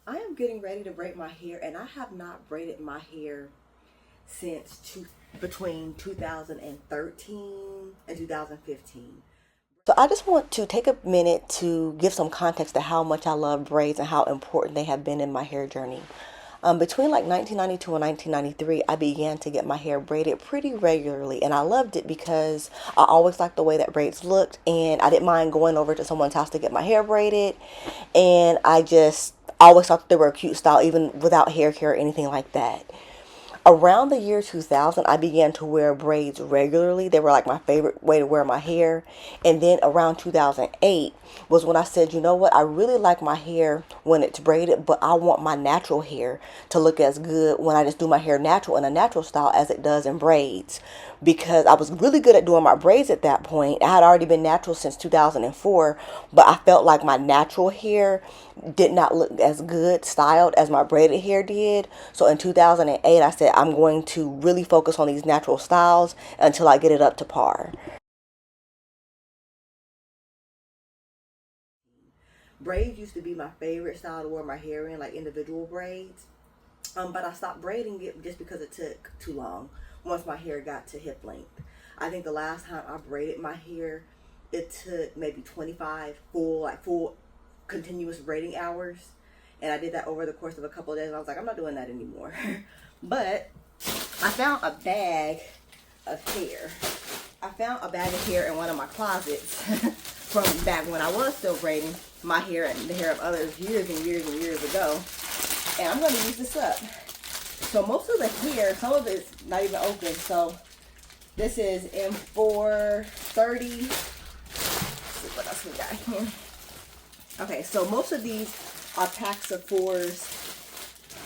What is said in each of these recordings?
I am getting ready to braid my hair, and I have not braided my hair since between 2013 and 2015. So I just want to take a minute to give some context to how much I love braids and how important they have been in my hair journey. Between like 1992 and 1993, I began to get my hair braided pretty regularly, and I loved it because I always liked the way that braids looked, and I didn't mind going over to someone's house to get my hair braided, and I just always thought they were a cute style, even without hair care or anything like that. Around the year 2000, I began to wear braids regularly. They were like my favorite way to wear my hair. And then around 2008 was when I said, you know what, I really like my hair when it's braided, but I want my natural hair to look as good when I just do my hair natural in a natural style as it does in braids. Because I was really good at doing my braids at that point. I had already been natural since 2004, but I felt like my natural hair did not look as good styled as my braided hair did. So in 2008, I said I'm going to really focus on these natural styles until I get it up to par. Braids used to be my favorite style to wear my hair in, like individual braids. But I stopped braiding it just because it took too long once my hair got to hip length. I think the last time I braided my hair, it took maybe 25 full continuous braiding hours. And I did that over the course of a couple of days. And I was like, I'm not doing that anymore. But I found a bag of hair. I found a bag of hair in one of my closets from back when I was still braiding my hair and the hair of others years and years and years ago. And I'm going to use this up. So most of the hair, some of it's not even open. So this is M430. Let's see what else we got here. Okay, so most of these are packs of fours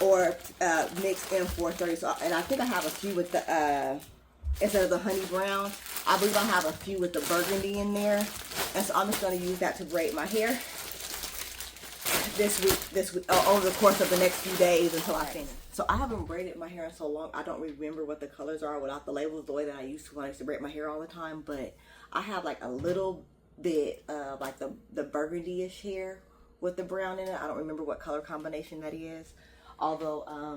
or mixed M430. So, and I think I have a few with the, instead of the honey brown, I believe I have a few with the burgundy in there. And so I'm just going to use that to braid my hair this week, over the course of the next few days until I finish. So I haven't braided my hair in so long, I don't remember what the colors are without the labels the way that I used to when I used to braid my hair all the time. But I have like a little bit of like the burgundy-ish hair with the brown in it. I don't remember what color combination that is. Although, I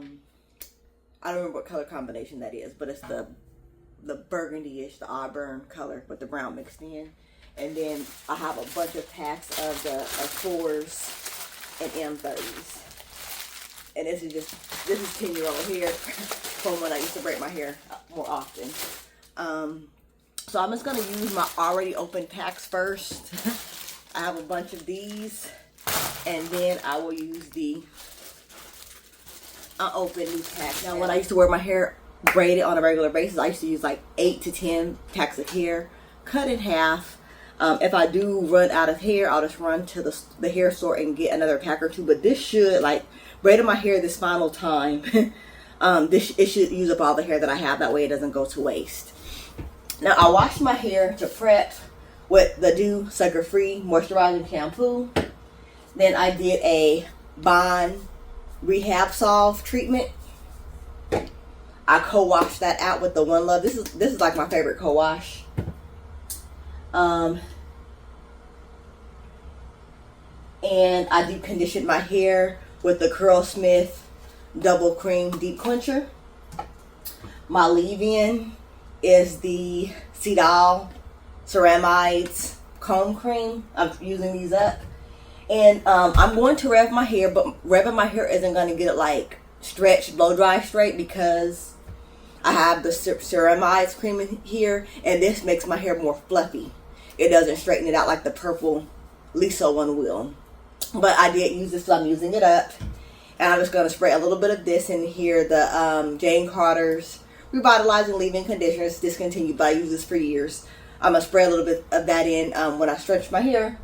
don't remember what color combination that is, but it's the burgundy-ish, the auburn color with the brown mixed in. And then I have a bunch of packs of the fours and M30s. And this is 10-year-old hair from when I used to braid my hair more often. So I'm just going to use my already open packs first. I have a bunch of these. And then I will use the unopened loose pack. Now when I used to wear my hair braided on a regular basis, I used to use like 8 to 10 packs of hair, cut in half. If I do run out of hair, I'll just run to the hair store and get another pack or two. But this should, like, braiding my hair this final time, it should use up all the hair that I have. That way it doesn't go to waste. Now, I washed my hair to prep with the Dew Sucker Free Moisturizing Shampoo. Then I did a Bond Rehab Solve treatment. I co-washed that out with the One Love. This is like my favorite co-wash. And I deep conditioned my hair with the Curlsmith Double Cream Deep Cleanser. My leave-in is the Sidal Ceramides Comb Cream. I'm using these up. And I'm going to rev my hair, but revving my hair isn't going to get it like stretched, blow dry straight because I have the Ceramides cream in here, and this makes my hair more fluffy. It doesn't straighten it out like the purple Lisa one will. But I did use this, so I'm using it up. And I'm just going to spray a little bit of this in here. The Jane Carter's Revitalizing Leave-In Conditioner is discontinued, but I use this for years. I'm going to spray a little bit of that in when I stretch my hair.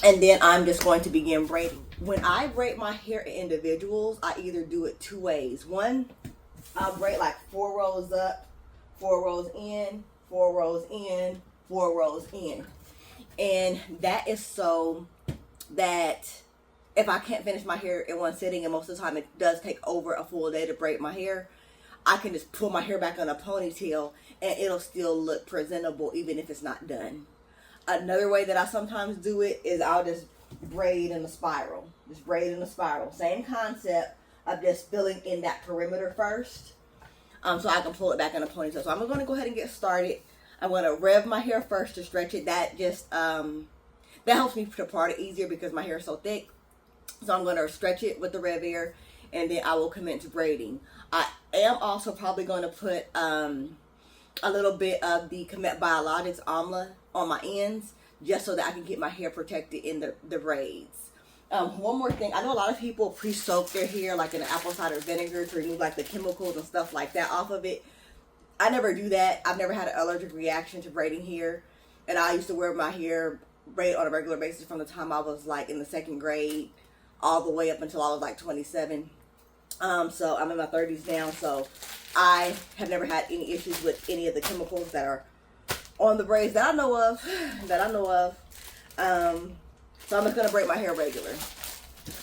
And then I'm just going to begin braiding. When I braid my hair in individuals, I either do it two ways. One, I'll braid like 4 rows up, 4 rows in, 4 rows in, 4 rows in. And that is so that if I can't finish my hair in one sitting, and most of the time it does take over a full day to braid my hair, I can just pull my hair back on a ponytail and it'll still look presentable even if it's not done. Another way that I sometimes do it is I'll just braid in a spiral. Just braid in a spiral. Same concept of just filling in that perimeter first. So I can pull it back in a ponytail. So I'm going to go ahead and get started. I'm going to rev my hair first to stretch it. That just, that helps me to part it easier because my hair is so thick. So I'm going to stretch it with the rev air, and then I will commence braiding. I am also probably going to put a little bit of the Comet Biologics Amla on my ends, just so that I can get my hair protected in the braids. One more thing, I know a lot of people pre-soak their hair like in apple cider vinegar to remove like the chemicals and stuff like that off of it. I never do that. I've never had an allergic reaction to braiding hair, and I used to wear my hair braided on a regular basis from the time I was like in the 2nd grade all the way up until I was like 27. So I'm in my 30s now, so I have never had any issues with any of the chemicals that are on the braids that I know of. So I'm just gonna braid my hair regular.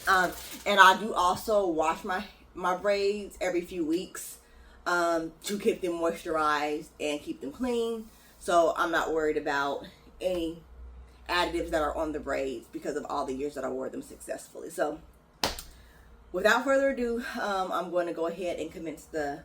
And I do also wash my braids every few weeks to keep them moisturized and keep them clean. So I'm not worried about any additives that are on the braids because of all the years that I wore them successfully. So without further ado, I'm going to go ahead and commence the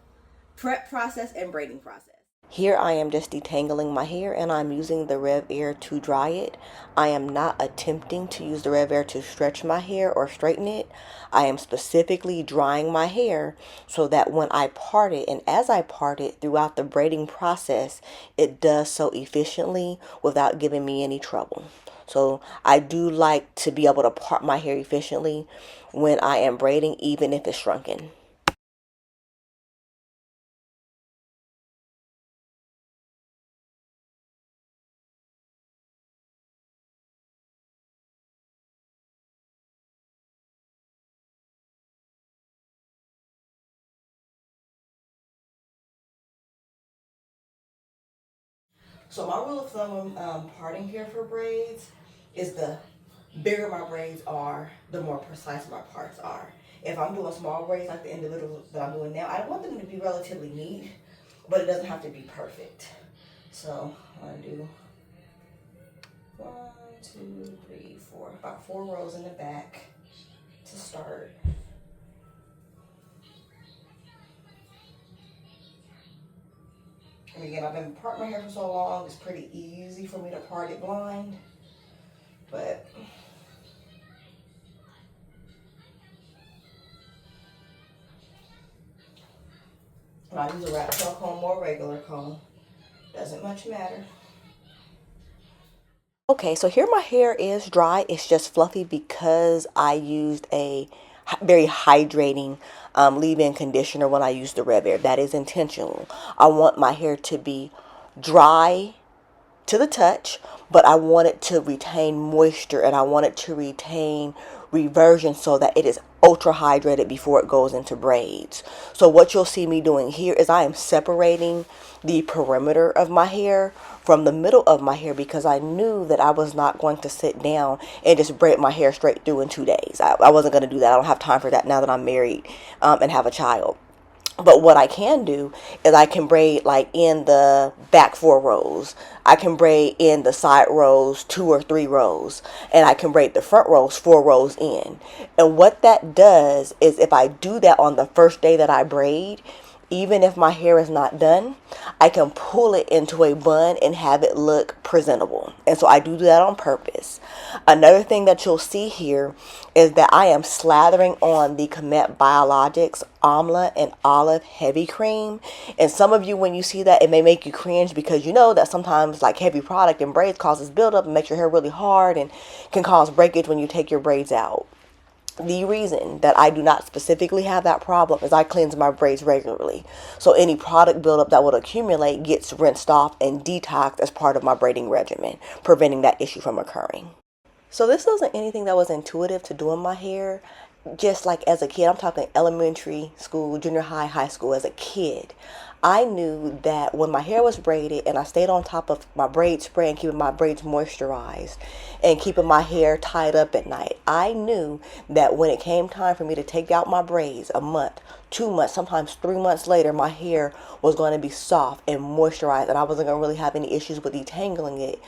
prep process and braiding process. Here I am just detangling my hair, and I'm using the rev air to dry it. I am not attempting to use the rev air to stretch my hair or straighten it. I am specifically drying my hair so that when I part it, and as I part it throughout the braiding process, it does so efficiently without giving me any trouble. So I do like to be able to part my hair efficiently when I am braiding, even if it's shrunken. So my rule of thumb when parting hair for braids is the bigger my braids are, the more precise my parts are. If I'm doing small braids like the individuals that I'm doing now, I want them to be relatively neat, but it doesn't have to be perfect. So I'm gonna do 1, 2, 3, 4, about 4 rows in the back to start. And again, I've been parting my hair for so long, it's pretty easy for me to part it blind. But when I use a rat tail comb or a regular comb, doesn't much matter. Okay, so here my hair is dry. It's just fluffy because I used a very hydrating leave-in conditioner when I used the Rev Air. That is intentional. I want my hair to be dry to the touch, but I want it to retain moisture and I want it to retain reversion so that it is ultra hydrated before it goes into braids. So what you'll see me doing here is I am separating the perimeter of my hair from the middle of my hair because I knew that I was not going to sit down and just braid my hair straight through in 2 days. I wasn't going to do that. I don't have time for that now that I'm married and have a child. But what I can do is I can braid like in the back 4 rows. I can braid in the side rows 2 or 3 rows. And I can braid the front rows 4 rows in. And what that does is if I do that on the first day that I braid, even if my hair is not done, I can pull it into a bun and have it look presentable. And so I do that on purpose. Another thing that you'll see here is that I am slathering on the Comet Biologics Amla and Olive Heavy Cream. And some of you, when you see that, it may make you cringe because you know that sometimes like heavy product in braids causes buildup and makes your hair really hard and can cause breakage when you take your braids out. The reason that I do not specifically have that problem is I cleanse my braids regularly. So any product buildup that would accumulate gets rinsed off and detoxed as part of my braiding regimen, preventing that issue from occurring. So this wasn't anything that was intuitive to do in my hair. Just like as a kid, I'm talking elementary school, junior high, high school, as a kid, I knew that when my hair was braided and I stayed on top of my braid spray and keeping my braids moisturized and keeping my hair tied up at night, I knew that when it came time for me to take out my braids a month, 2 months, sometimes 3 months later, my hair was going to be soft and moisturized and I wasn't going to really have any issues with detangling it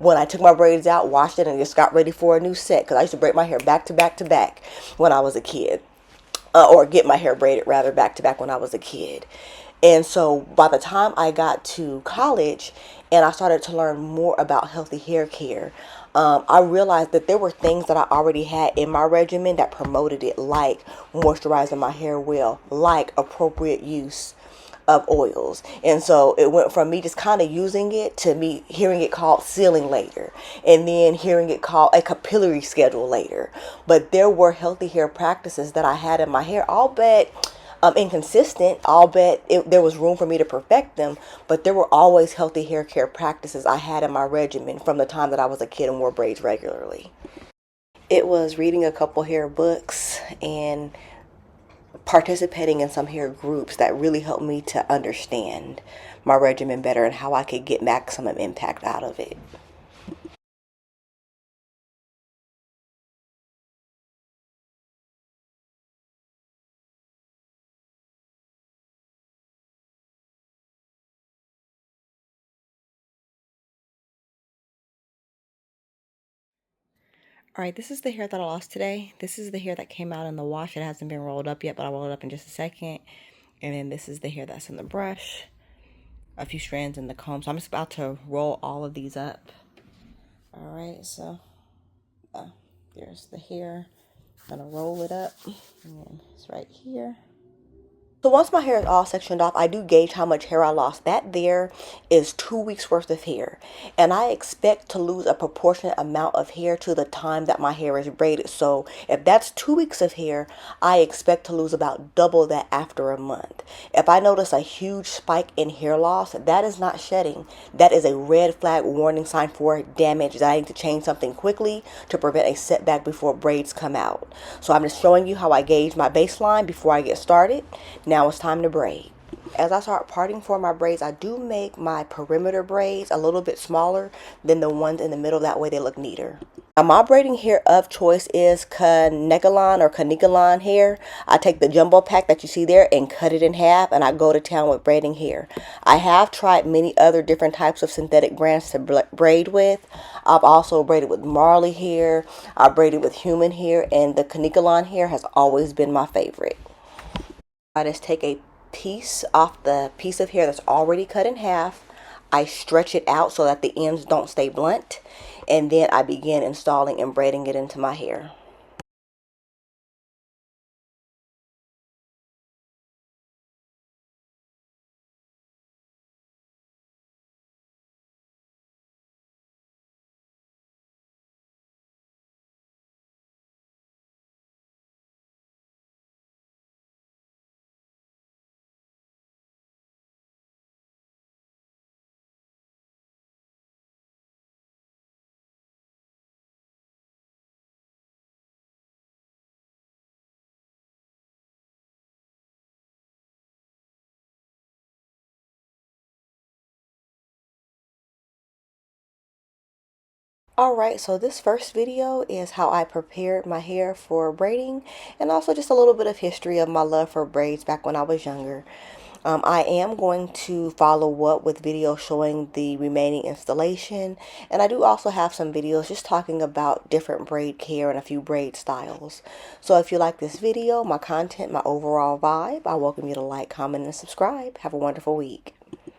when I took my braids out, washed it, and just got ready for a new set. Because I used to braid my hair back to back to back when I was a kid. Or get my hair braided rather back to back when I was a kid. And so by the time I got to college and I started to learn more about healthy hair care, I realized that there were things that I already had in my regimen that promoted it, like moisturizing my hair well, like appropriate use of oils. And so it went from me just kind of using it to me hearing it called sealing later, and then hearing it called a capillary schedule later. But there were healthy hair practices that I had in my hair, albeit inconsistent, albeit there was room for me to perfect them, but there were always healthy hair care practices I had in my regimen from the time that I was a kid and wore braids regularly. It was reading a couple hair books and participating in some hair groups that really helped me to understand my regimen better and how I could get maximum impact out of it. All right, this is the hair that I lost today. This is the hair that came out in the wash. It hasn't been rolled up yet, but I'll roll it up in just a second. And then this is the hair that's in the brush. A few strands in the comb. So I'm just about to roll all of these up. All right, so there's the hair. I'm gonna roll it up. And then it's right here. So once my hair is all sectioned off, I do gauge how much hair I lost. That there is 2 weeks worth of hair. And I expect to lose a proportionate amount of hair to the time that my hair is braided. So if that's 2 weeks of hair, I expect to lose about double that after a month. If I notice a huge spike in hair loss, that is not shedding. That is a red flag warning sign for damage that I need to change something quickly to prevent a setback before braids come out. So I'm just showing you how I gauge my baseline before I get started. Now it's time to braid. As I start parting for my braids, I do make my perimeter braids a little bit smaller than the ones in the middle. That way they look neater. Now my braiding hair of choice is Kanekalon hair. I take the jumbo pack that you see there and cut it in half, and I go to town with braiding hair. I have tried many other different types of synthetic brands to braid with. I've also braided with Marley hair. I've braided with human hair, and the Kanekalon hair has always been my favorite. I just take a piece off the piece of hair that's already cut in half. I stretch it out so that the ends don't stay blunt. And then I begin installing and braiding it into my hair. Alright, so this first video is how I prepared my hair for braiding, and also just a little bit of history of my love for braids back when I was younger. I am going to follow up with videos showing the remaining installation, and I do also have some videos just talking about different braid care and a few braid styles. So if you like this video, my content, my overall vibe, I welcome you to like, comment, and subscribe. Have a wonderful week.